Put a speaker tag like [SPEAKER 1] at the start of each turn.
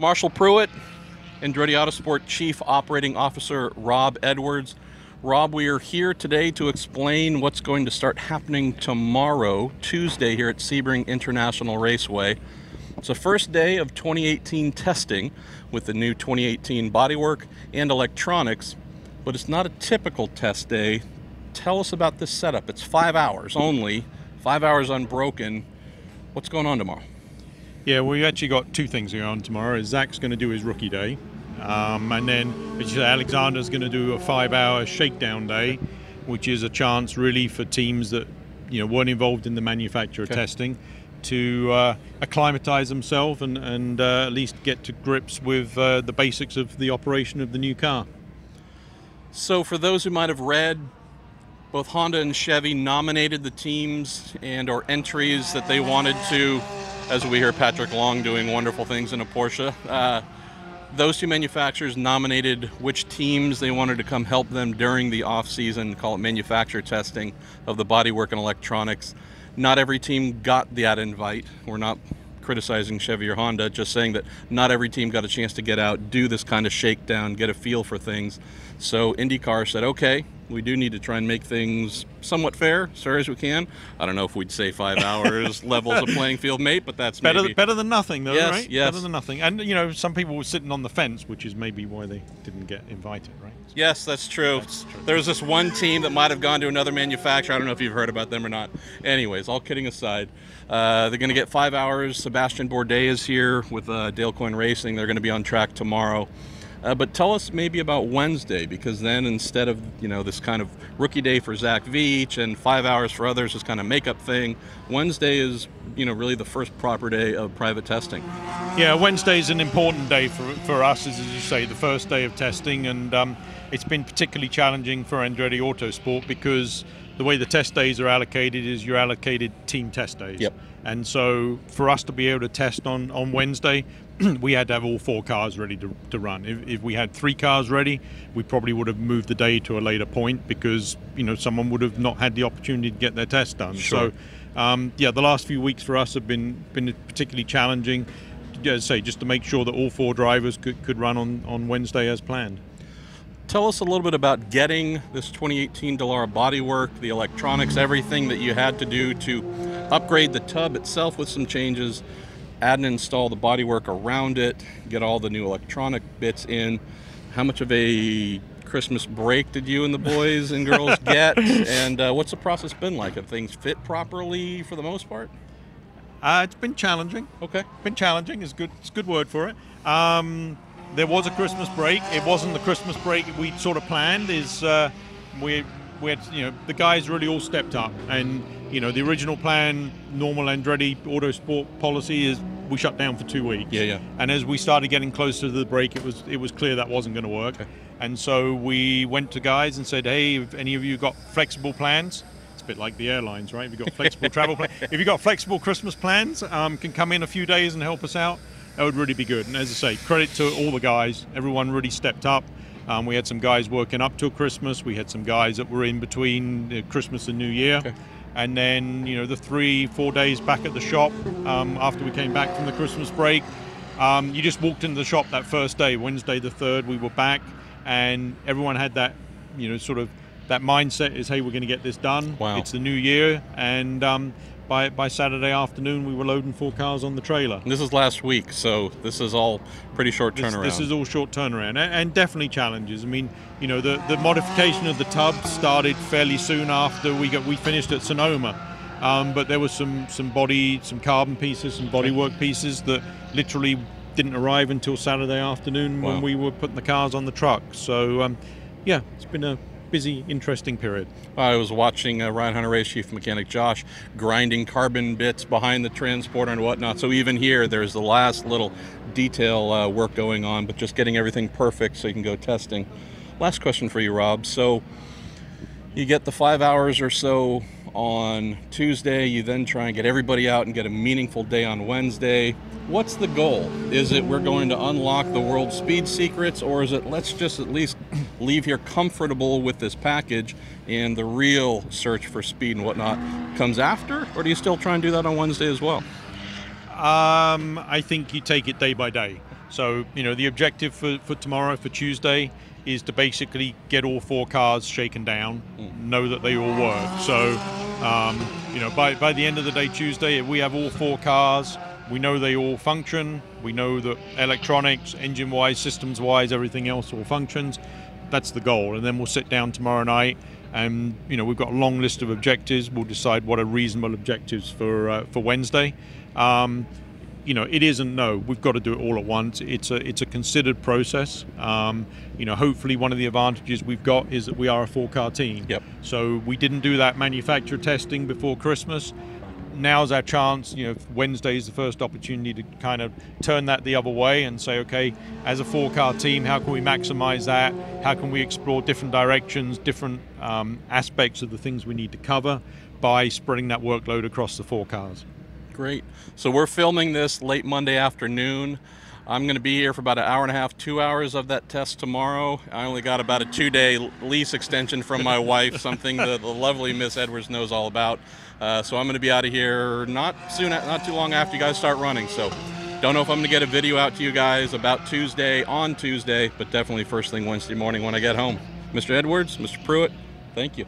[SPEAKER 1] Marshall Pruett, Andretti Autosport Chief Operating Officer Rob Edwards. Rob, we are here today to explain what's going to start happening tomorrow, Tuesday, here at Sebring International Raceway. It's the first day of 2018 testing with the new 2018 bodywork and electronics, but it's not a typical test day. Tell us about this setup. It's 5 hours only, 5 hours unbroken. What's going on tomorrow?
[SPEAKER 2] Yeah, we actually got two things going on tomorrow. Zach's going to do his rookie day, and then Alexander's going to do a 5 hour shakedown day, which is a chance really for teams that weren't involved in the manufacturer testing to acclimatize themselves and at least get to grips with the basics of the operation of the new car.
[SPEAKER 1] So for those who might have read, both Honda and Chevy nominated the teams and or entries that they wanted to, as we hear Patrick Long doing wonderful things in a Porsche. Those two manufacturers nominated which teams they wanted to come help them during the off-season, call it manufacturer testing of the bodywork and electronics. Not every team got that invite. We're not criticizing Chevy or Honda, just saying that not every team got a chance to get out, do this kind of shakedown, get a feel for things. So IndyCar said, okay, we do need to try and make things somewhat fair as we can. I don't know if we'd say 5 hours levels of playing field, mate, but that's
[SPEAKER 2] better
[SPEAKER 1] maybe
[SPEAKER 2] better than nothing, though,
[SPEAKER 1] yes,
[SPEAKER 2] right?
[SPEAKER 1] Yes.
[SPEAKER 2] Better than nothing. And some people were sitting on the fence, which is maybe why they didn't get invited, right?
[SPEAKER 1] Yes, that's true. There was this one team that might have gone to another manufacturer. I don't know if you've heard about them or not. Anyways, all kidding aside, they're going to get 5 hours. Sebastian Bourdais is here with Dale Coyne Racing. They're going to be on track tomorrow. But tell us maybe about Wednesday, because then instead of this kind of rookie day for Zach Veach and 5 hours for others, this kind of makeup thing, Wednesday is really the first proper day of private testing.
[SPEAKER 2] Yeah, Wednesday is an important day for us, as you say, the first day of testing, and it's been particularly challenging for Andretti Autosport because the way the test days are allocated is you're allocated team test days.
[SPEAKER 1] Yep.
[SPEAKER 2] And so for us to be able to test on Wednesday, we had to have all 4 cars ready to run. If we had 3 cars ready, we probably would have moved the day to a later point because someone would have not had the opportunity to get their test done.
[SPEAKER 1] Sure.
[SPEAKER 2] So the last few weeks for us have been particularly challenging, as I say, just to make sure that all 4 drivers could run on Wednesday as planned.
[SPEAKER 1] Tell us a little bit about getting this 2018 Dallara bodywork, the electronics, everything that you had to do to upgrade the tub itself with some changes, add and install the bodywork around it, get all the new electronic bits in. How much of a Christmas break did you and the boys and girls get? And what's the process been like? Have things fit properly for the most part?
[SPEAKER 2] It's been challenging.
[SPEAKER 1] Okay.
[SPEAKER 2] Been challenging is good. It's a good word for it. There was a Christmas break. It wasn't the Christmas break we sort of planned. We had the guys really all stepped up, and the original plan, normal Andretti Autosport policy is we shut down for 2 weeks.
[SPEAKER 1] Yeah.
[SPEAKER 2] And as we started getting closer to the break, it was clear that wasn't going to work.
[SPEAKER 1] Okay.
[SPEAKER 2] And so we went to guys and said, hey, if any of you got flexible plans, it's a bit like the airlines, right? If you've got flexible travel plans, if you've got flexible Christmas plans, can come in a few days and help us out, that would really be good. And as I say, credit to all the guys. Everyone really stepped up. We had some guys working up till Christmas. We had some guys that were in between Christmas and New Year.
[SPEAKER 1] Okay.
[SPEAKER 2] And then, the 3-4 days back at the shop after we came back from the Christmas break, you just walked into the shop that first day, Wednesday the 3rd, we were back, and everyone had that, sort of that mindset is, hey, we're going to get this done.
[SPEAKER 1] Wow.
[SPEAKER 2] It's the new year, and by Saturday afternoon, we were loading 4 cars on the trailer.
[SPEAKER 1] And this is last week, so this is all pretty short turnaround.
[SPEAKER 2] This is all short turnaround, and definitely challenges. I mean, the modification of the tub started fairly soon after we finished at Sonoma, but there was some carbon pieces, some bodywork pieces that literally didn't arrive until Saturday afternoon when we were putting the cars on the truck. So, it's been a busy, interesting period.
[SPEAKER 1] I was watching Ryan Hunter Race Chief Mechanic Josh grinding carbon bits behind the transporter and whatnot. So even here, there's the last little detail work going on, but just getting everything perfect so you can go testing. Last question for you, Rob. So you get the 5 hours or so on Tuesday. You then try and get everybody out and get a meaningful day on Wednesday. What's the goal? Is it we're going to unlock the world speed secrets, or is it let's just at least leave here comfortable with this package and the real search for speed and whatnot comes after? Or do you still try and do that on Wednesday as well?
[SPEAKER 2] I think you take it day by day. So, the objective for tomorrow, for Tuesday, is to basically get all 4 cars shaken down, know that they all work. So, by the end of the day Tuesday, if we have all 4 cars, we know they all function, we know that electronics, engine-wise, systems-wise, everything else all functions. That's the goal. And then we'll sit down tomorrow night and, we've got a long list of objectives. We'll decide what are reasonable objectives for Wednesday. It isn't we've got to do it all at once. It's a considered process. Hopefully one of the advantages we've got is that we are a 4-car team.
[SPEAKER 1] Yep.
[SPEAKER 2] So we didn't do that manufacturer testing before Christmas. Now's our chance. Wednesday is the first opportunity to kind of turn that the other way and say, okay, as a 4-car team, how can we maximize that? How can we explore different directions, different aspects of the things we need to cover by spreading that workload across the 4 cars?
[SPEAKER 1] Great. So we're filming this late Monday afternoon. I'm going to be here for about an hour and a half, 2 hours of that test tomorrow. I only got about a 2-day lease extension from my wife, something the lovely Miss Edwards knows all about. So I'm going to be out of here not too long after you guys start running. So don't know if I'm going to get a video out to you guys about on Tuesday, but definitely first thing Wednesday morning when I get home. Mr. Edwards, Mr. Pruett, thank you.